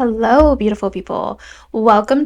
Hello, beautiful people. Welcome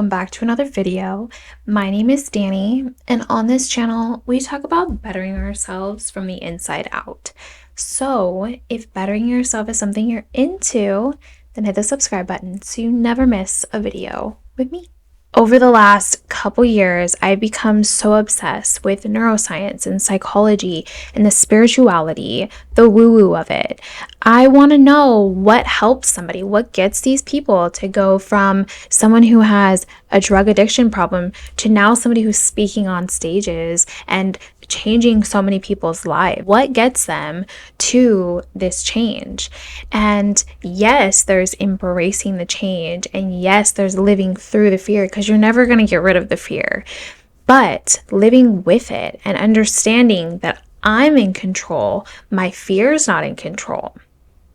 back to another video. My name is Danny, and on this channel, we talk about bettering ourselves from the inside out. So, if bettering yourself is something you're into, then hit the subscribe button so you never miss a video with me. Over the last couple years, I've become so obsessed with neuroscience and psychology and the spirituality, the woo-woo of it. I want to know what helps somebody, what gets these people to go from someone who has a drug addiction problem to now somebody who's speaking on stages and changing so many people's lives. What gets them to this change? And yes, there's embracing the change, and yes, there's living through the fear, because you're never going to get rid of the fear, but living with it and understanding that I'm in control, my fear is not in control.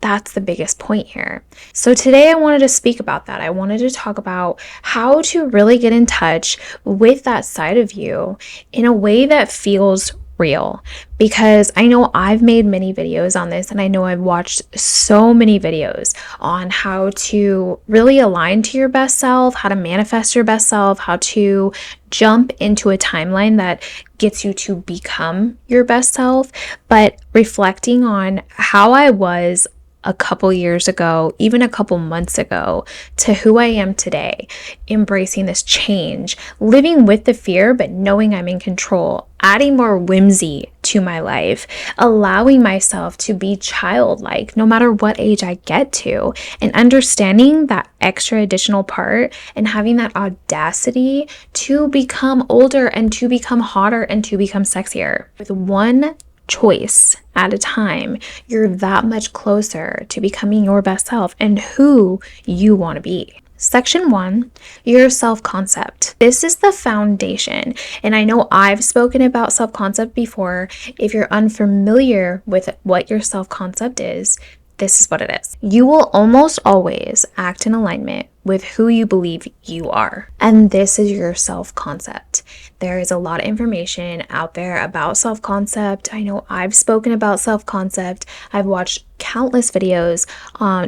That's the biggest point here. So today I wanted to speak about that. I wanted to talk about how to really get in touch with that side of you in a way that feels real, because I know I've made many videos on this, and I know I've watched so many videos on how to really align to your best self, how to manifest your best self, how to jump into a timeline that gets you to become your best self. But reflecting on how I was a couple years ago, even a couple months ago, to who I am today, embracing this change, living with the fear, but knowing I'm in control, adding more whimsy to my life, allowing myself to be childlike no matter what age I get to, and understanding that extra additional part and having that audacity to become older and to become hotter and to become sexier. With one choice at a time, you're that much closer to becoming your best self and who you want to be. Section 1, your self-concept. This is the foundation, and I know I've spoken about self-concept before. If you're unfamiliar with what your self-concept is, this is what it is. You will almost always act in alignment with who you believe you are. And this is your self-concept. There is a lot of information out there about self-concept. I know I've spoken about self-concept. I've watched countless videos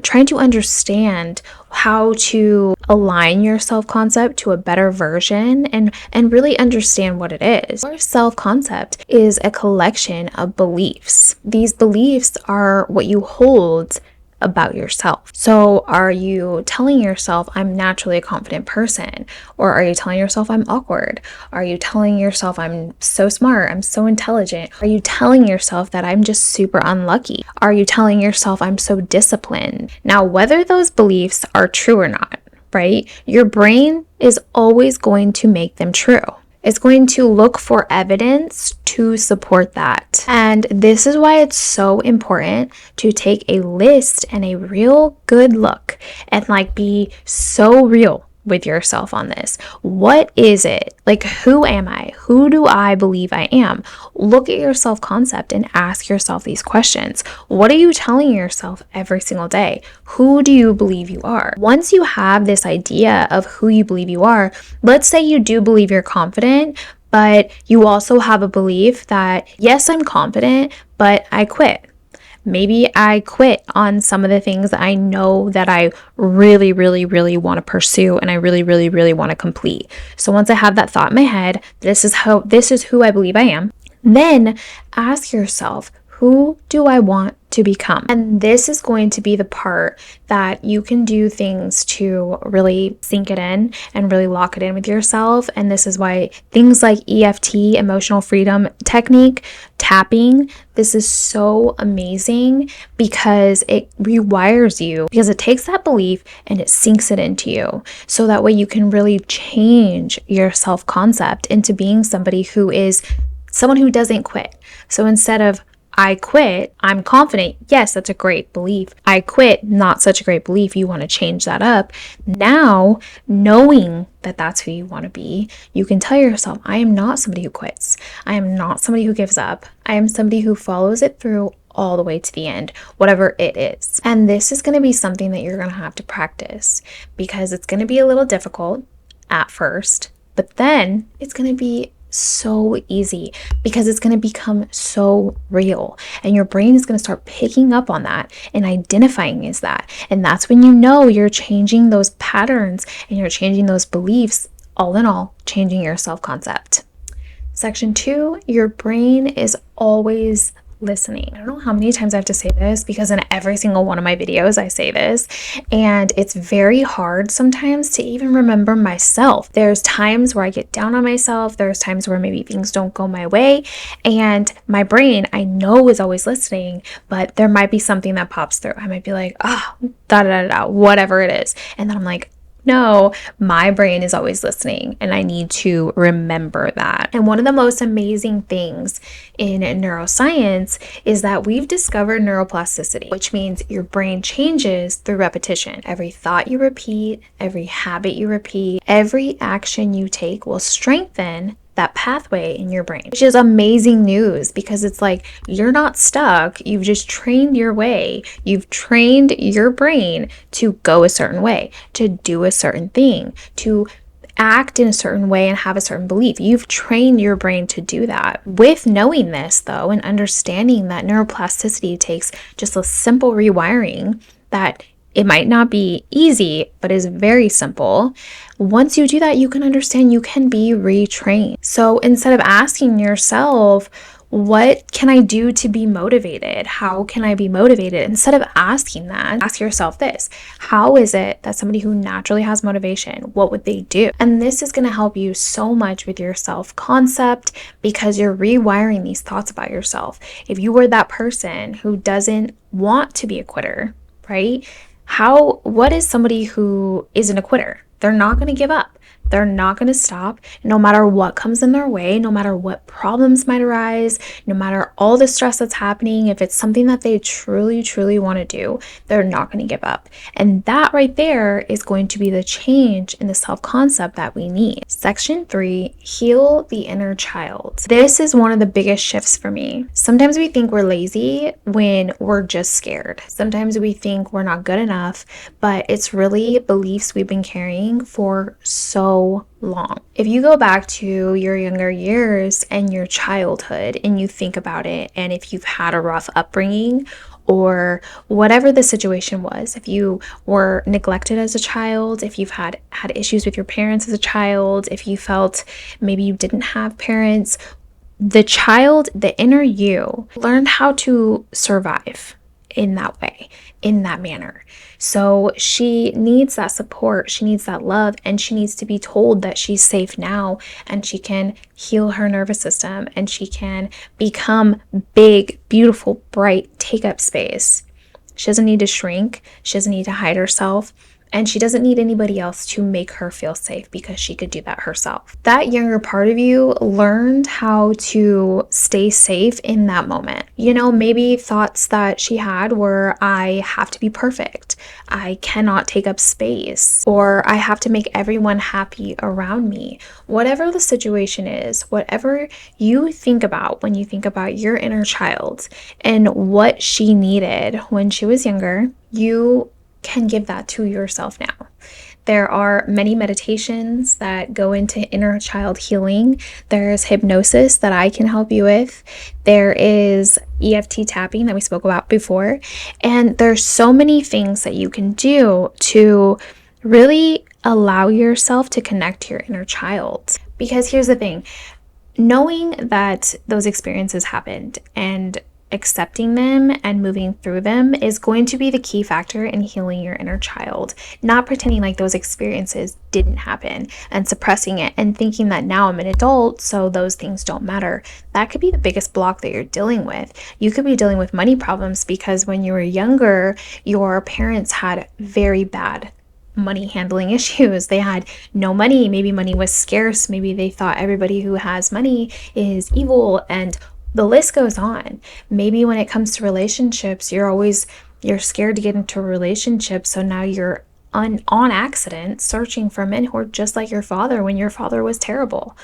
trying to understand how to align your self-concept to a better version and really understand what it is. Your self-concept is a collection of beliefs. These beliefs are what you hold about yourself. So are you telling yourself, I'm naturally a confident person? Or are you telling yourself, I'm awkward? Are you telling yourself, I'm so smart, I'm so intelligent? Are you telling yourself that I'm just super unlucky? Are you telling yourself, I'm so disciplined? Now, whether those beliefs are true or not, right? Your brain is always going to make them true. It's going to look for evidence to support that. And this is why it's so important to take a list and a real good look and be so real with yourself on this. What is it? Who am I? Who do I believe I am? Look at your self-concept and ask yourself these questions. What are you telling yourself every single day? Who do you believe you are? Once you have this idea of who you believe you are, let's say you do believe you're confident, but you also have a belief that, yes, I'm confident, but I quit. Maybe I quit on some of the things that I know that I really, really, really want to pursue and I really, really, really want to complete. So once I have that thought in my head, this is who I believe I am, then ask yourself, who do I want to become? And this is going to be the part that you can do things to really sink it in and really lock it in with yourself. And this is why things like EFT, emotional freedom technique, tapping, this is so amazing, because it rewires you, because it takes that belief and it sinks it into you. So that way you can really change your self-concept into being somebody who is someone who doesn't quit. So instead of I quit, I'm confident. Yes, that's a great belief. I quit, not such a great belief. You want to change that up. Now, knowing that that's who you want to be, you can tell yourself, I am not somebody who quits. I am not somebody who gives up. I am somebody who follows it through all the way to the end, whatever it is. And this is going to be something that you're going to have to practice, because it's going to be a little difficult at first, but then it's going to be so easy because it's going to become so real, and your brain is going to start picking up on that and identifying as that. And that's when you know you're changing those patterns and you're changing those beliefs, all in all, changing your self-concept. Section 2, your brain is always listening. I don't know how many times I have to say this because in every single one of my videos I say this, and it's very hard sometimes to even remember myself. There's times where I get down on myself, there's times where maybe things don't go my way, and my brain, I know, is always listening, but there might be something that pops through. I might be like, da da da da, whatever it is, and then I'm like, no, my brain is always listening, and I need to remember that. And one of the most amazing things in neuroscience is that we've discovered neuroplasticity, which means your brain changes through repetition. Every thought you repeat, every habit you repeat, every action you take will strengthen that pathway in your brain, which is amazing news because it's like you're not stuck. You've just trained your way. You've trained your brain to go a certain way, to do a certain thing, to act in a certain way and have a certain belief. You've trained your brain to do that. With knowing this, though, and understanding that neuroplasticity takes just a simple rewiring, that it might not be easy, but is very simple. Once you do that, you can understand you can be retrained. So instead of asking yourself, what can I do to be motivated? How can I be motivated? Instead of asking that, ask yourself this: how is it that somebody who naturally has motivation, what would they do? And this is going to help you so much with your self-concept because you're rewiring these thoughts about yourself. If you were that person who doesn't want to be a quitter, right? What is somebody who isn't a quitter? They're not going to give up. They're not going to stop no matter what comes in their way, no matter what problems might arise, no matter all the stress that's happening. If it's something that they truly, truly want to do, they're not going to give up. And that right there is going to be the change in the self-concept that we need. Section 3, heal the inner child. This is one of the biggest shifts for me. Sometimes we think we're lazy when we're just scared. Sometimes we think we're not good enough, but it's really beliefs we've been carrying for so long. If you go back to your younger years and your childhood and you think about it, and if you've had a rough upbringing or whatever the situation was, if you were neglected as a child, if you've had issues with your parents as a child, if you felt maybe you didn't have parents, the child, the inner you, learned how to survive in that way, in that manner. So she needs that support, she needs that love, and she needs to be told that she's safe now and she can heal her nervous system and she can become big, beautiful, bright, take up space. She doesn't need to shrink, she doesn't need to hide herself, and she doesn't need anybody else to make her feel safe because she could do that herself. That younger part of you learned how to stay safe in that moment. You know, maybe thoughts that she had were, I have to be perfect, I cannot take up space, or I have to make everyone happy around me. Whatever the situation is, whatever you think about when you think about your inner child and what she needed when she was younger, you can give that to yourself now. There are many meditations that go into inner child healing. There's hypnosis that I can help you with. There is EFT tapping that we spoke about before. And there's so many things that you can do to really allow yourself to connect to your inner child. Because here's the thing, knowing that those experiences happened and accepting them and moving through them is going to be the key factor in healing your inner child. Not pretending like those experiences didn't happen and suppressing it and thinking that now I'm an adult, so those things don't matter. That could be the biggest block that you're dealing with. You could be dealing with money problems because when you were younger, your parents had very bad money handling issues. They had no money. Maybe money was scarce. Maybe they thought everybody who has money is evil, and the list goes on. Maybe when it comes to relationships, you're scared to get into a relationship, so now you're on accident searching for men who are just like your father when your father was terrible.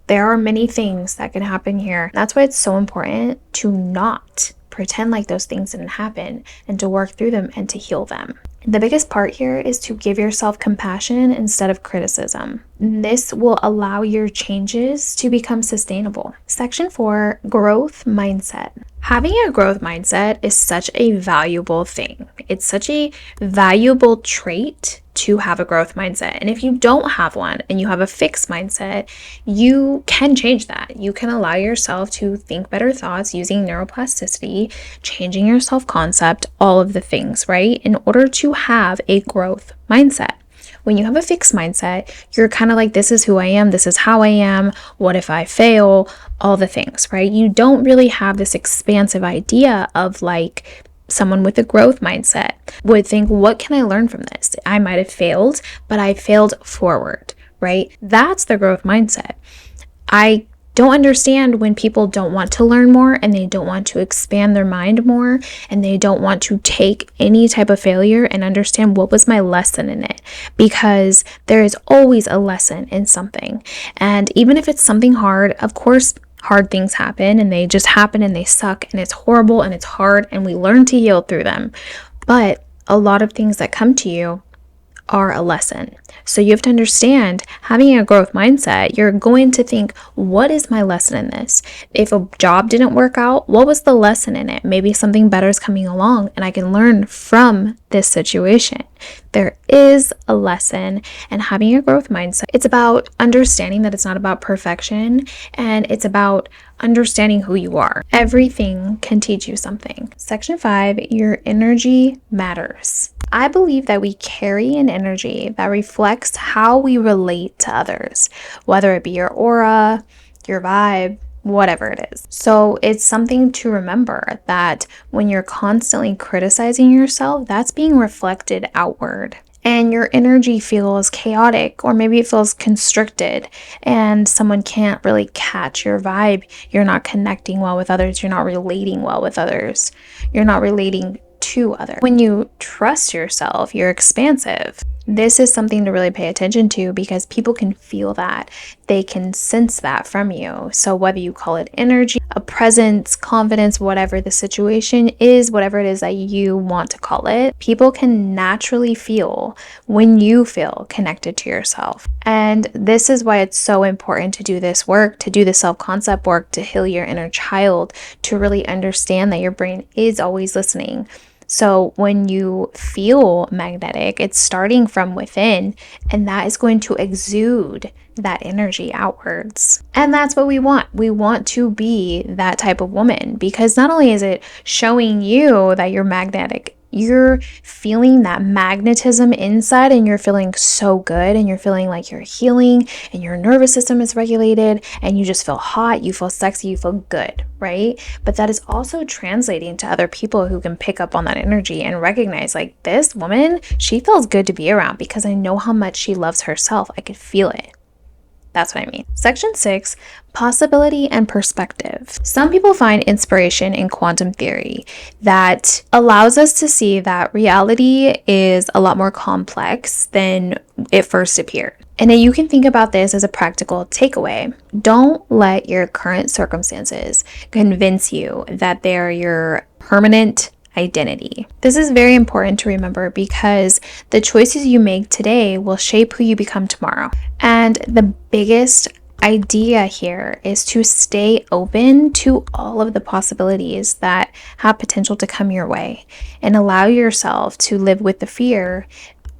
There are many things that can happen here. That's why it's so important to not pretend like those things didn't happen and to work through them and to heal them. The biggest part here is to give yourself compassion instead of criticism. This will allow your changes to become sustainable. Section 4, growth mindset. Having a growth mindset is such a valuable thing. It's such a valuable trait to have a growth mindset. And if you don't have one and you have a fixed mindset, you can change that. You can allow yourself to think better thoughts using neuroplasticity, changing your self-concept, all of the things, right? In order to have a growth mindset. When you have a fixed mindset, you're kind of like, this is who I am, this is how I am, what if I fail, all the things, right? You don't really have this expansive idea of like someone with a growth mindset would think, what can I learn from this? I might have failed, but I failed forward, right? That's the growth mindset. I don't understand when people don't want to learn more and they don't want to expand their mind more and they don't want to take any type of failure and understand what was my lesson in it, because there is always a lesson in something. And even if it's something hard, of course, hard things happen and they just happen and they suck and it's horrible and it's hard and we learn to heal through them. But a lot of things that come to you are a lesson. So you have to understand, having a growth mindset, you're going to think, what is my lesson in this? If a job didn't work out, what was the lesson in it? Maybe something better is coming along and I can learn from this situation. There is a lesson, and having a growth mindset, it's about understanding that it's not about perfection, and it's about understanding who you are. Everything can teach you something. Section 5, your energy matters. I believe that we carry an energy that reflects how we relate to others, whether it be your aura, your vibe, whatever it is. So it's something to remember that when you're constantly criticizing yourself, that's being reflected outward. And your energy feels chaotic, or maybe it feels constricted, and someone can't really catch your vibe. You're not connecting well with others. You're not relating well with others. You're not relating to others. When you trust yourself, you're expansive. This is something to really pay attention to, because people can feel that. They can sense that from you. So whether you call it energy, a presence, confidence, whatever the situation is, whatever it is that you want to call it, people can naturally feel when you feel connected to yourself. And this is why it's so important to do this work, to do the self-concept work, to heal your inner child, to really understand that your brain is always listening. So when you feel magnetic, it's starting from within, and that is going to exude that energy outwards. And that's what we want. We want to be that type of woman, because not only is it showing you that you're magnetic, you're feeling that magnetism inside, and you're feeling so good, and you're feeling like you're healing, and your nervous system is regulated, and you just feel hot, you feel sexy, you feel good, right? But that is also translating to other people who can pick up on that energy and recognize, like, this woman, she feels good to be around because I know how much she loves herself. I could feel it. That's what I mean. Section 6, possibility and perspective. Some people find inspiration in quantum theory that allows us to see that reality is a lot more complex than it first appeared. And then you can think about this as a practical takeaway. Don't let your current circumstances convince you that they're your permanent identity. This is very important to remember, because the choices you make today will shape who you become tomorrow. And the biggest idea here is to stay open to all of the possibilities that have potential to come your way, and allow yourself to live with the fear,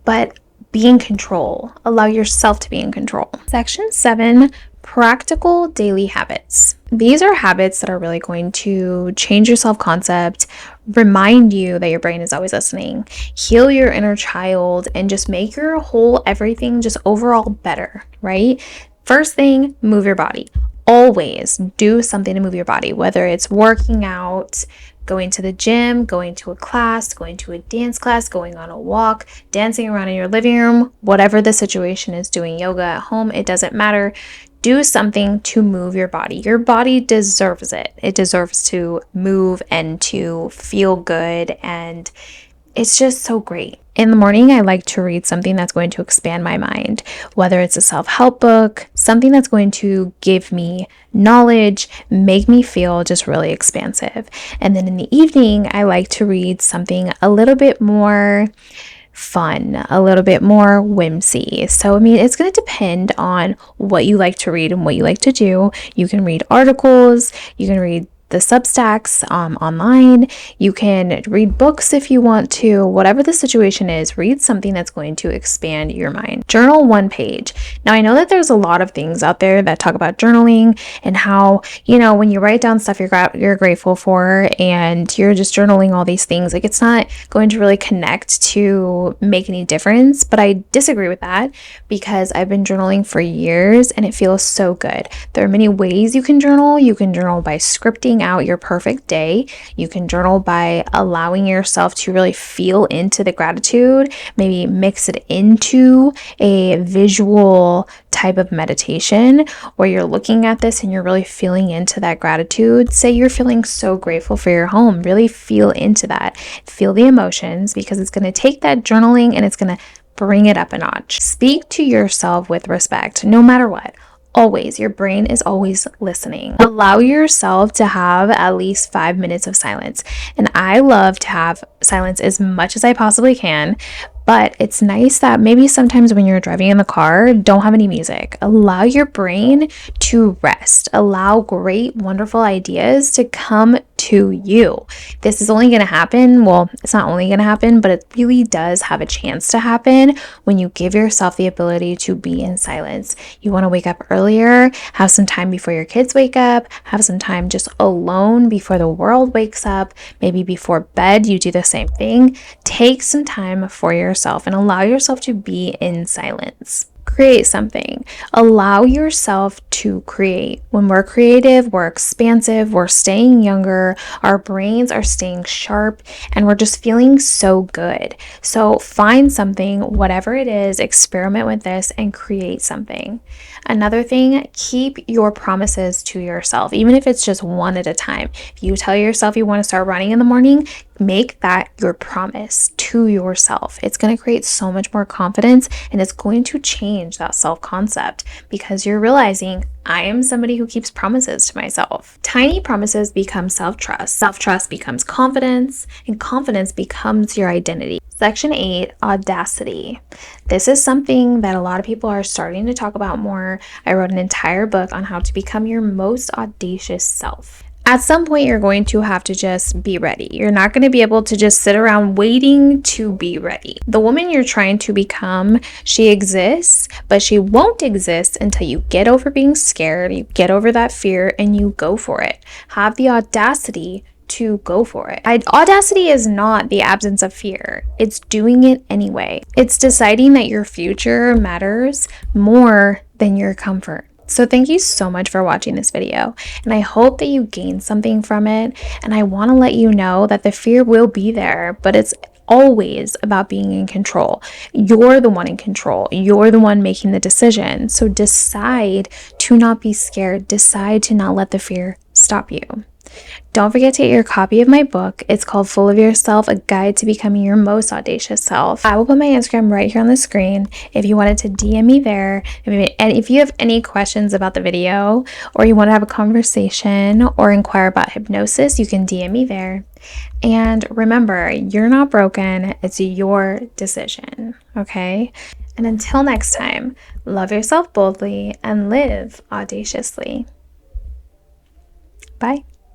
but be in control. Allow yourself to be in control. Section 7, practical daily habits. These are habits that are really going to change your self-concept, remind you that your brain is always listening, heal your inner child, and just make your whole everything just overall better, right? First thing, move your body. Always do something to move your body, whether it's working out, going to the gym, going to a class, going to a dance class, going on a walk, dancing around in your living room, whatever the situation is, doing yoga at home, it doesn't matter. Do something to move your body. Your body deserves it. It deserves to move and to feel good, and it's just so great. In the morning, I like to read something that's going to expand my mind, whether it's a self-help book, something that's going to give me knowledge, make me feel just really expansive. And then in the evening, I like to read something a little bit more fun, a little bit more whimsy. So, I mean, it's going to depend on what you like to read and what you like to do. You can read articles, you can read the Substacks online. You can read books if you want to. Whatever the situation is, read something that's going to expand your mind. Journal 1 page. Now, I know that there's a lot of things out there that talk about journaling and how, when you write down stuff you're grateful for and you're just journaling all these things, like it's not going to really connect to make any difference. But I disagree with that because I've been journaling for years and it feels so good. There are many ways you can journal. You can journal by scripting out your perfect day. You can journal by allowing yourself to really feel into the gratitude, maybe mix it into a visual type of meditation where you're looking at this and you're really feeling into that gratitude. Say you're feeling so grateful for your home, really feel into that. Feel the emotions, because it's going to take that journaling and it's going to bring it up a notch. Speak to yourself with respect, no matter what. Always, your brain is always listening. Allow yourself to have at least 5 minutes of silence. And I love to have silence as much as I possibly can. But it's nice that maybe sometimes when you're driving in the car, don't have any music. Allow your brain to rest. Allow great, wonderful ideas to come to you. This is only going to happen. Well, it's not only going to happen, but it really does have a chance to happen when you give yourself the ability to be in silence. You want to wake up earlier, have some time before your kids wake up, have some time just alone before the world wakes up. Maybe before bed, you do the same thing. Take some time for yourself and allow yourself to be in silence. Create something. Allow yourself to create. When we're creative, we're expansive, we're staying younger, our brains are staying sharp, and we're just feeling so good. So find something, whatever it is, experiment with this and create something. Another thing, keep your promises to yourself, even if it's just one at a time. If you tell yourself you want to start running in the morning, make that your promise to yourself. It's going to create so much more confidence and it's going to change that self-concept because you're realizing I am somebody who keeps promises to myself. Tiny promises become self-trust. Self-trust becomes confidence, and confidence becomes your identity. Section 8, audacity. This is something that a lot of people are starting to talk about more. I wrote an entire book on how to become your most audacious self. At some point, you're going to have to just be ready. You're not going to be able to just sit around waiting to be ready. The woman you're trying to become, she exists, but she won't exist until you get over being scared, you get over that fear, and you go for it. Have the audacity to go for it. Audacity is not the absence of fear. It's doing it anyway. It's deciding that your future matters more than your comfort. So thank you so much for watching this video, and I hope that you gained something from it. And I want to let you know that the fear will be there, but it's always about being in control. You're the one in control. You're the one making the decision. So decide to not be scared. Decide to not let the fear stop you. Don't forget to get your copy of my book. It's called Full of Yourself, a guide to becoming your most audacious self. I will put my Instagram right here on the screen if you wanted to DM me there. And if you have any questions about the video or you want to have a conversation or inquire about hypnosis, you can DM me there. And remember, you're not broken. It's your decision, okay? And until next time, love yourself boldly and live audaciously. Bye.